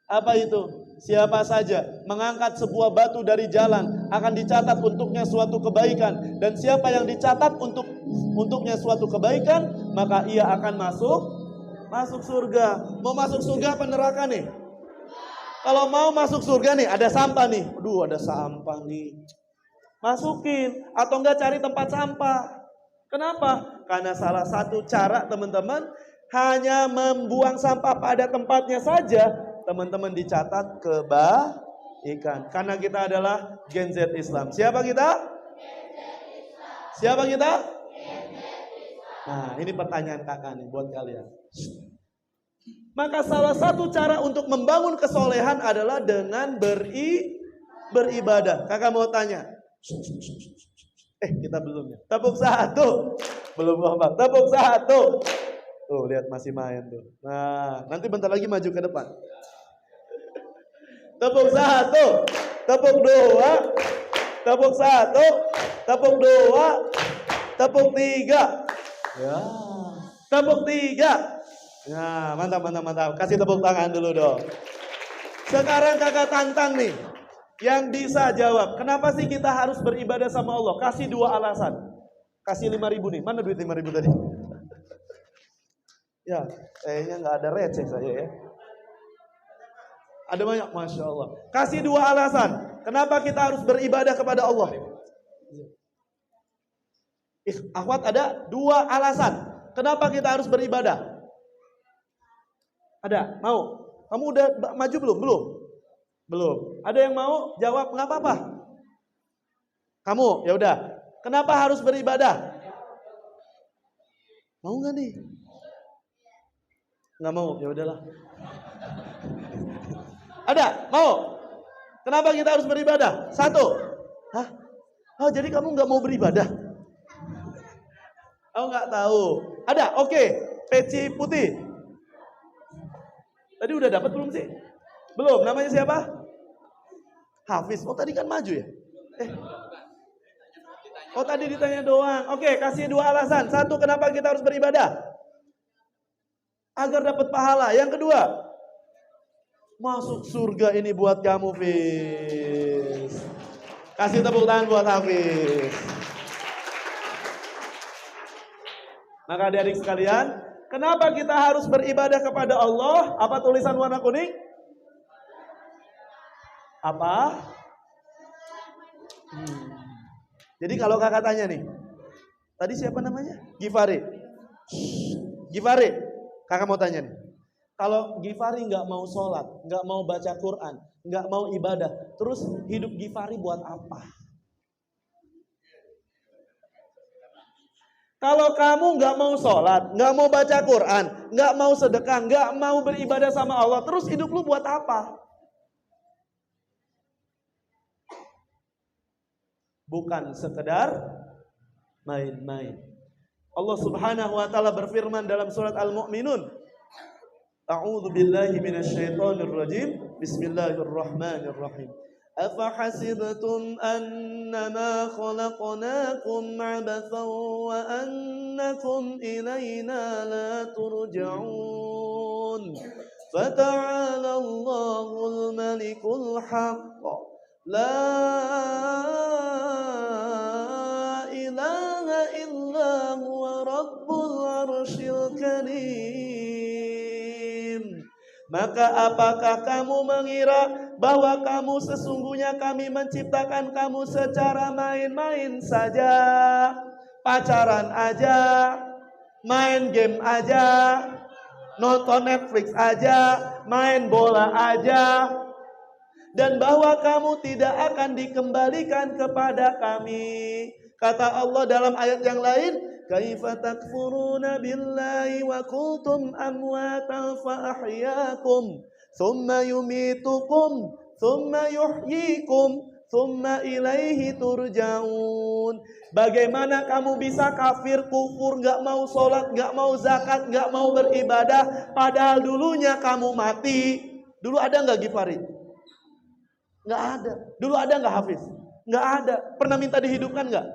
Apa itu? Siapa saja mengangkat sebuah batu dari jalan akan dicatat untuknya suatu kebaikan. Dan siapa yang dicatat untuknya suatu kebaikan, maka ia akan masuk surga. Mau masuk surga apa neraka nih? Kalau mau masuk surga nih, ada sampah nih. Aduh, ada sampah nih. Masukin atau enggak cari tempat sampah. Kenapa? Karena salah satu cara teman-teman hanya membuang sampah pada tempatnya saja, teman-teman dicatat kebaikan. Karena kita adalah Gen Z Islam. Siapa kita? Siapa kita? Nah, ini pertanyaan kakak nih buat kalian. Maka salah satu cara untuk membangun kesolehan adalah dengan beribadah. Kakak mau tanya. Kita belum ya. Tepuk satu. Belum Muhammad. Tepuk satu. Tuh, lihat masih main tuh. Nah, nanti bentar lagi maju ke depan. Tepuk satu, tepuk dua, tepuk satu, tepuk dua, tepuk tiga. Ya, tepuk tiga. Ya, mantap. Kasih tepuk tangan dulu dong. Sekarang kakak tantang nih, yang bisa jawab. Kenapa sih kita harus beribadah sama Allah? Kasih 2 alasan. Kasih 5.000 nih. Mana duit 5.000 tadi? Ya, kayaknya nggak ada receh saya ya. Ada banyak, Masya Allah. Kasih 2 alasan. Kenapa kita harus beribadah kepada Allah? Akhwat ada 2 alasan. Kenapa kita harus beribadah? Ada? Mau? Kamu udah maju belum? Belum. Ada yang mau jawab? Nggak apa-apa. Kamu? Ya udah. Kenapa harus beribadah? Mau nggak nih? Nggak mau? Ya udahlah. Ada? Mau? Kenapa kita harus beribadah? Satu. Hah? Oh, jadi kamu nggak mau beribadah? Oh, nggak tahu. Ada? Oke. Peci putih. Tadi udah dapat belum sih? Belum. Namanya siapa? Hafiz. Oh, tadi kan maju ya? Oh, tadi ditanya doang. Oke, kasih 2 alasan. Satu, kenapa kita harus beribadah? Agar dapat pahala. Yang kedua, masuk surga ini buat kamu, Hafiz. Kasih tepuk tangan buat Hafiz. Maka adik-adik sekalian, kenapa kita harus beribadah kepada Allah? Apa tulisan warna kuning? Apa? Jadi kalau kakak tanya nih, tadi siapa namanya? Gifari. Gifari, kakak mau tanya nih. Kalau Gifari nggak mau sholat, nggak mau baca Quran, nggak mau ibadah, terus hidup Gifari buat apa? Kalau kamu nggak mau sholat, nggak mau baca Quran, nggak mau sedekah, nggak mau beribadah sama Allah, terus hidup lu buat apa? Bukan sekedar main-main. Allah Subhanahu wa taala berfirman dalam surat Al-Mu'minun, A'udzu billahi minasyaitonir rajim. Bismillahirrahmanirrahim. Afahasibtum annama khalaqnakum 'abathan wa annakum ilaina la turja'un. Fata'ala Allahul malikul haqq. La ilaha illa huwa rabbul arsyil karim. Maka apakah kamu mengira bahwa kamu sesungguhnya kami menciptakan kamu secara main-main saja, pacaran aja, main game aja, nonton Netflix aja, main bola aja, dan bahwa kamu tidak akan dikembalikan kepada kami. Kata Allah dalam ayat yang lain, kaifa takfuruna billahi wa kuntum amwatan fa ahyaakum thumma yumitukum thumma yuhyikum thumma ilaihi turja'un. Bagaimana kamu bisa kafir, kufur, gak mau sholat, gak mau zakat, gak mau beribadah, padahal dulunya kamu mati. Dulu ada gak Gifari? Gak ada. Dulu ada gak Hafiz? Gak ada. Pernah minta dihidupkan gak?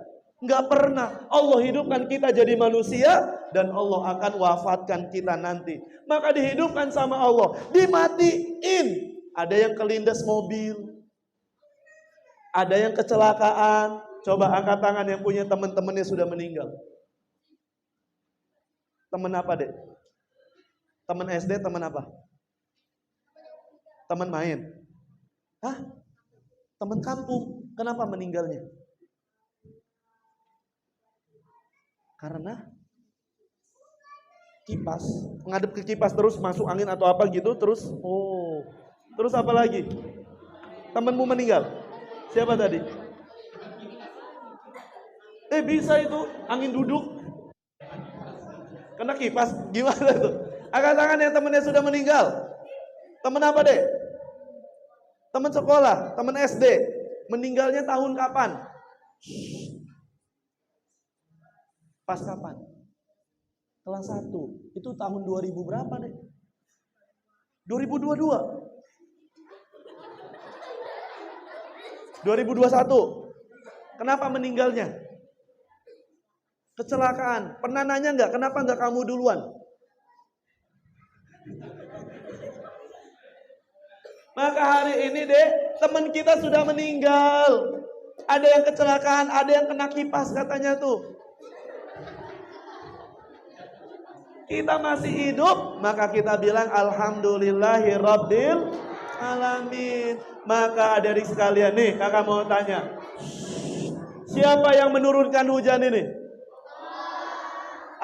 Gak pernah. Allah hidupkan kita jadi manusia, dan Allah akan wafatkan kita nanti. Maka dihidupkan sama Allah, dimatiin. Ada yang kelindes mobil, ada yang kecelakaan. Coba angkat tangan yang punya teman-temannya sudah meninggal. Teman apa, Dek? Teman SD, teman apa? Teman main? Hah? Teman kampung. Kenapa meninggalnya? Karena kipas, ngadep ke kipas terus masuk angin atau apa gitu, terus terus apa lagi? Temanmu meninggal. Siapa tadi? Bisa itu angin duduk kena kipas, gimana tuh? Angkat tangan yang temannya sudah meninggal. Teman apa, Dek? Teman sekolah, teman SD. Meninggalnya tahun kapan? Pas kapan? Kelas 1. Itu tahun 2000 berapa, Dek? 2022. 2021. Kenapa meninggalnya? Kecelakaan. Pernah nanya nggak, kenapa nggak kamu duluan? Maka hari ini, Dek, teman kita sudah meninggal. Ada yang kecelakaan, ada yang kena kipas katanya tuh. Kita masih hidup, maka kita bilang alhamdulillahi rabbil alamin. Maka adik sekalian nih, kakak mau tanya, siapa yang menurunkan hujan ini?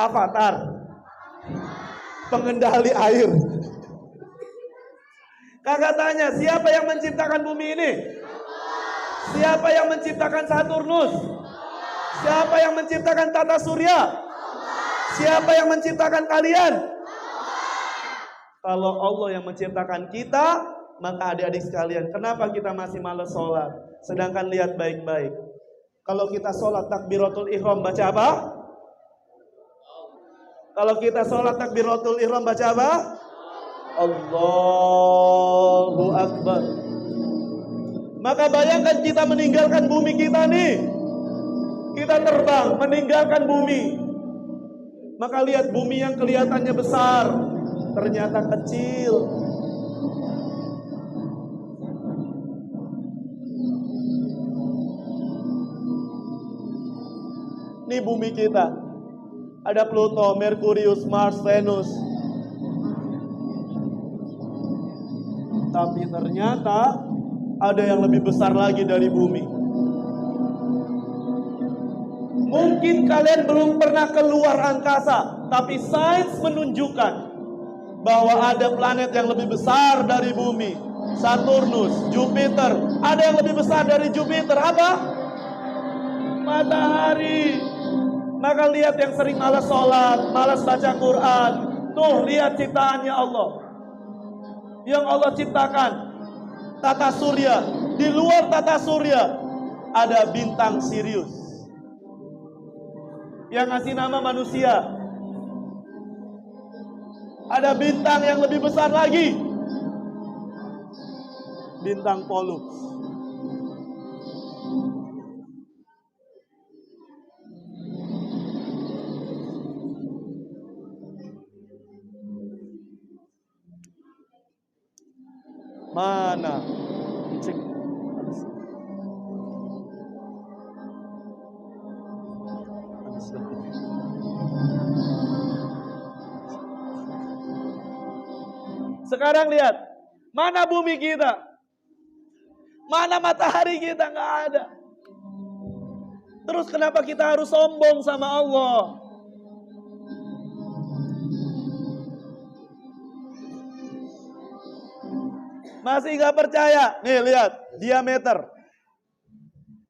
Avatar, pengendali air. Kakak tanya, siapa yang menciptakan bumi ini? Siapa yang menciptakan Saturnus? Siapa yang menciptakan tata surya? Siapa yang menciptakan kalian? Kalau Allah yang menciptakan kita, Maka adik-adik sekalian, kenapa kita masih malas sholat? Sedangkan lihat baik-baik. Kalau kita sholat takbiratul ihram baca apa? Kalau kita sholat takbiratul ihram baca apa? Allahu Akbar. Maka bayangkan kita meninggalkan bumi kita nih. Kita terbang meninggalkan bumi. Maka lihat bumi yang kelihatannya besar, ternyata kecil. Ini bumi kita. Ada Pluto, Merkurius, Mars, Venus. Tapi ternyata ada yang lebih besar lagi dari bumi. Mungkin kalian belum pernah keluar angkasa, tapi sains menunjukkan bahwa ada planet yang lebih besar dari bumi. Saturnus, Jupiter. Ada yang lebih besar dari Jupiter. Apa? Matahari. Maka lihat yang sering malas sholat, malas baca Quran. Tuh lihat ciptaannya Allah. Yang Allah ciptakan tata surya. Di luar tata surya ada bintang Sirius yang ngasih nama manusia. Ada bintang yang lebih besar lagi, bintang Pollux. Mana? Cek. Sekarang lihat, mana bumi kita? Mana matahari kita? Nggak ada. Terus kenapa kita harus sombong sama Allah? Masih nggak percaya? Nih lihat,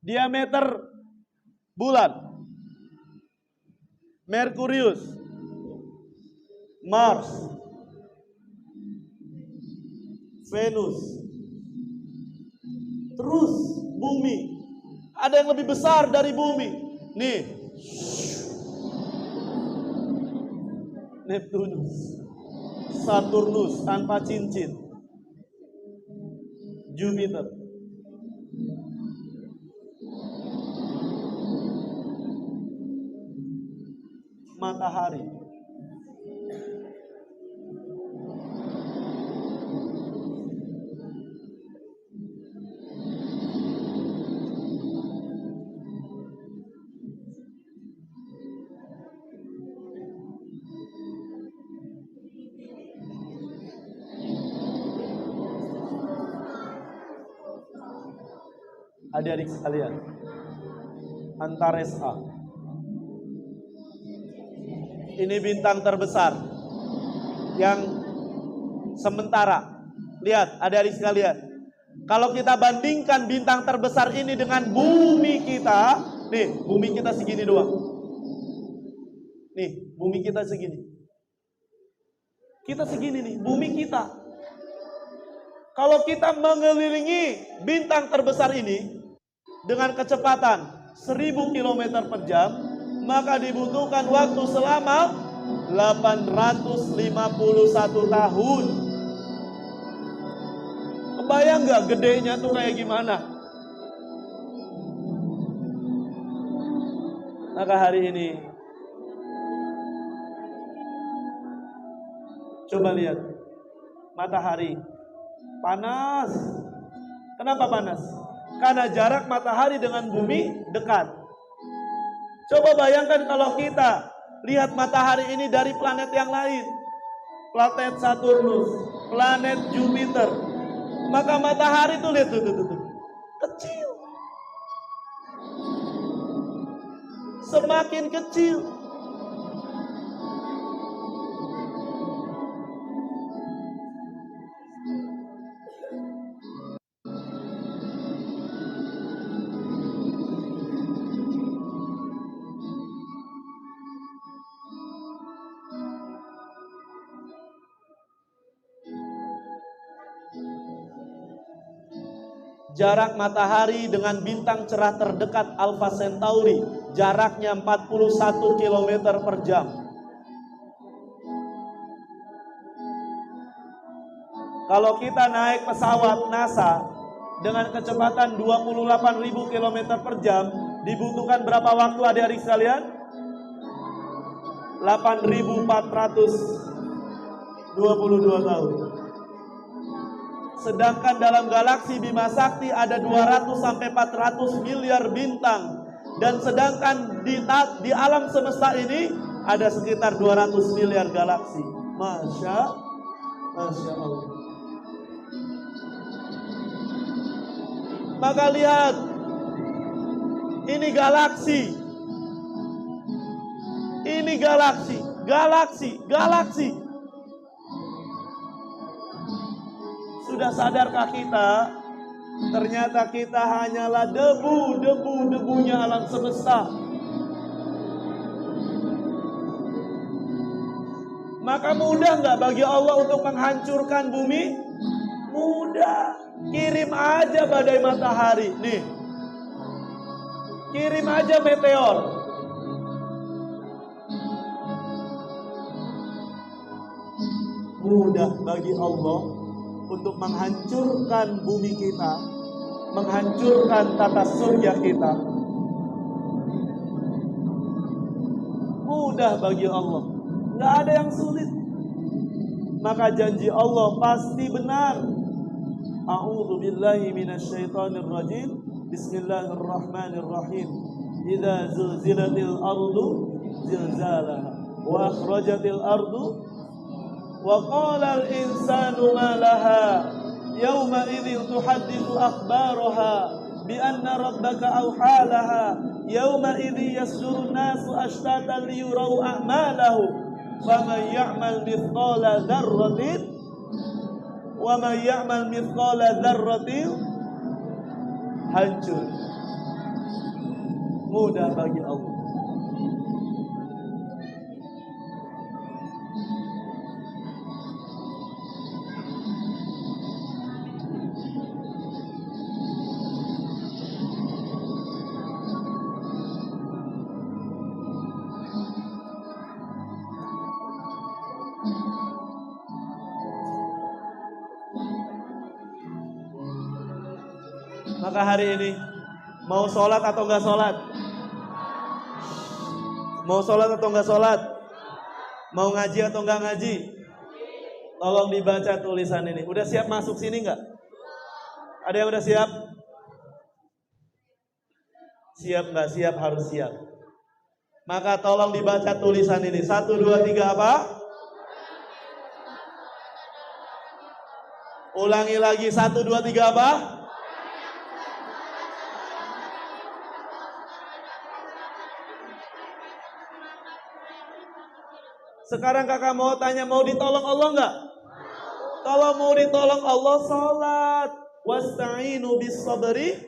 diameter bulan, Merkurius, Mars, Venus, terus bumi. Ada yang lebih besar dari bumi. Nih, Neptunus, Saturnus tanpa cincin, Jupiter. Matahari. Adik-adik sekalian, Antares A. Ini bintang terbesar yang sementara. Lihat adik-adik sekalian, kalau kita bandingkan bintang terbesar ini dengan bumi kita, nih bumi kita segini doang. Nih bumi kita segini. Kita segini nih, bumi kita. Kalau kita mengelilingi bintang terbesar ini dengan kecepatan 1000 km per jam, maka dibutuhkan waktu selama 851 tahun. Kebayang gak gedenya tuh kayak gimana? Maka hari ini coba lihat matahari panas. Kenapa panas? Karena jarak matahari dengan bumi dekat. Coba bayangkan kalau kita lihat matahari ini dari planet yang lain. Planet Saturnus, planet Jupiter. Maka matahari tuh lihat tuh. Kecil. Semakin kecil. Jarak matahari dengan bintang cerah terdekat Alpha Centauri jaraknya 41 km per jam. Kalau kita naik pesawat NASA dengan kecepatan 28.000 km per jam, dibutuhkan berapa waktu adik-adik sekalian? 8.422 tahun. Sedangkan dalam galaksi Bima Sakti ada 200 sampai 400 miliar bintang. Dan sedangkan di alam semesta ini ada sekitar 200 miliar galaksi. Masya Allah. Maka lihat, ini galaksi. Ini galaksi. Sudah sadarkah kita? Ternyata kita hanyalah debunya alam semesta. Maka mudah nggak bagi Allah untuk menghancurkan bumi? Mudah. Kirim aja badai matahari. Nih. Kirim aja meteor. Mudah bagi Allah untuk menghancurkan bumi kita, menghancurkan tata surya kita. Mudah bagi Allah. Nggak ada yang sulit. Maka janji Allah pasti benar. A'udzu billahi minasyaitonir rajim. Bismillahirrahmanirrahim. Idza zulzilatil ardu zilzalaha wa akhrajatil ardu wa qala al-insanu ma laha yawma idzin tuhaddithu akhbaraha bi anna rabbaka awhalaha yawma idzi yasdurun nasu ashtatan liyurau a'malahum faman ya'mal mithqala dzarratin wa man ya'mal mithqala dzarratin hancur. Mudah bagi Allah. Maka hari ini mau sholat atau enggak sholat? Mau sholat atau enggak sholat? Mau ngaji atau enggak ngaji? Tolong dibaca tulisan ini. Udah siap masuk sini enggak? Ada yang udah siap? Siap enggak siap? Harus siap. Maka tolong dibaca tulisan ini. 1, 2, 3 apa? Ulangi lagi. 1, 2, 3 apa? Sekarang kakak mau tanya, mau ditolong Allah enggak? Kalau mau ditolong Allah, sholat. Wasta'inu bis sabri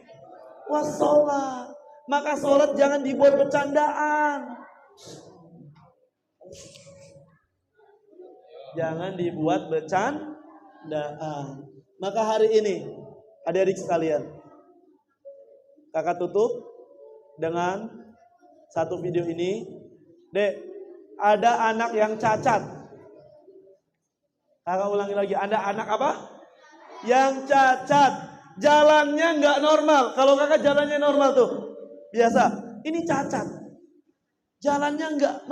was sholat. Maka sholat jangan dibuat bercandaan. Jangan dibuat bercandaan. Maka hari ini, adik-adik sekalian, kakak tutup dengan satu video ini. Dek, ada anak yang cacat. Kakak ulangi lagi, ada anak apa? Yang cacat. Jalannya nggak normal. Kalau kakak jalannya normal tuh, biasa. Ini cacat. Jalannya nggak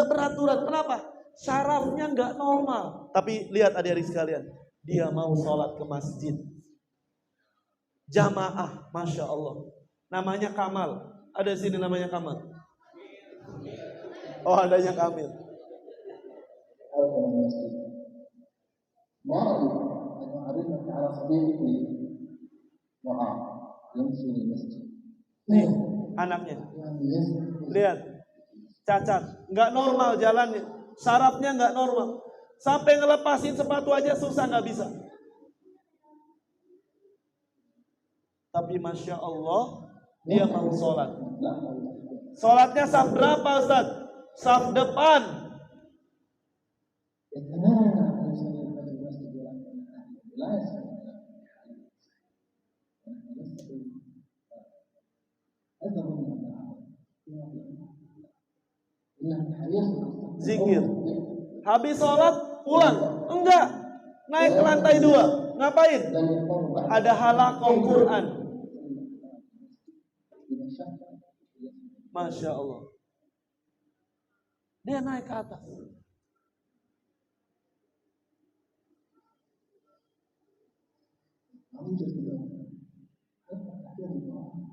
beraturan. Kenapa? Syarafnya nggak normal. Tapi lihat adik-adik sekalian, dia mau sholat ke masjid. Jamaah, Masya Allah. Namanya Kamal. Ada di sini namanya Kamal. Oh, adanya Kamil. Nih, anaknya. Lihat, cacat, nggak normal jalannya, sarafnya nggak normal. Sampai ngelepasin sepatu aja susah, nggak bisa. Tapi Masya Allah, dia mau sholat. Sholatnya saf berapa, Ustaz? Saf depan. Zikir. Habis sholat pulang? Enggak. Naik ke lantai 2. Ngapain? Ada halaqah Quran. Masya Allah. Dia naik ke atas.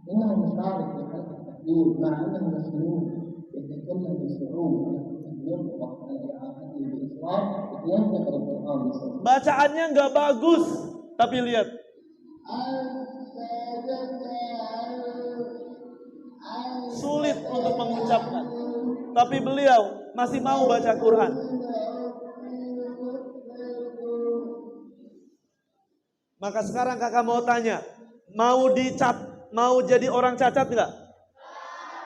إنهم مشارك في حلقة التحليل مع أنهم مسلمون يتكلم بصعوبة يطلق على إعاقته بإصرار ينطق القرآن بصعوبة. Bacaannya nggak bagus, tapi lihat. Sulit untuk mengucapkan, tapi beliau masih mau baca Quran. Maka sekarang kakak mau tanya, mau mau jadi orang cacat nggak?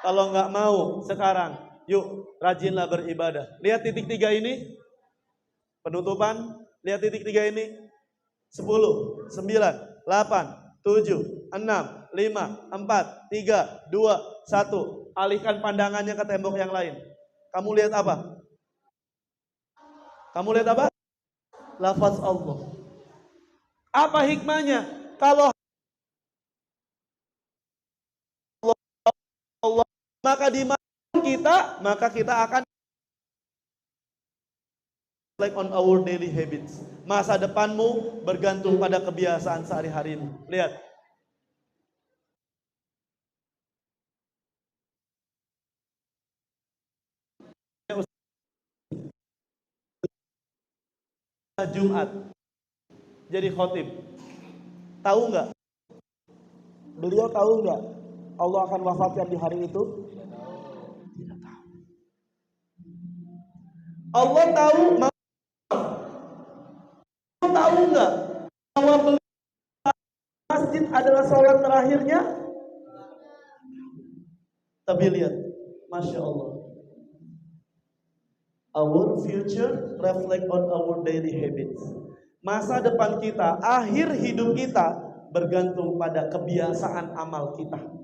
Kalau nggak mau sekarang, yuk rajinlah beribadah. Lihat titik 3 ini, penutupan. Lihat titik 3 ini, 10, 9, 8, 7, 6, 5, 4, 3, 2, 1. Alihkan pandangannya ke tembok yang lain. Kamu lihat apa? Kamu lihat apa? Lafaz Allah. Apa hikmahnya? Kalau Allah maka di kita, maka kita akan like on our daily habits. Masa depanmu bergantung pada kebiasaan sehari-harimu. Lihat. Jumat jadi khotib. Tahu nggak? Beliau tahu nggak Allah akan wafatkan di hari itu? Tidak tahu. Allah tahu. Tahu nggak bahwa beliau masjid adalah sholat terakhirnya? Tapi lihat, Masya Allah. Our future reflect on our daily habits. Masa depan kita, akhir hidup kita bergantung pada kebiasaan amal kita.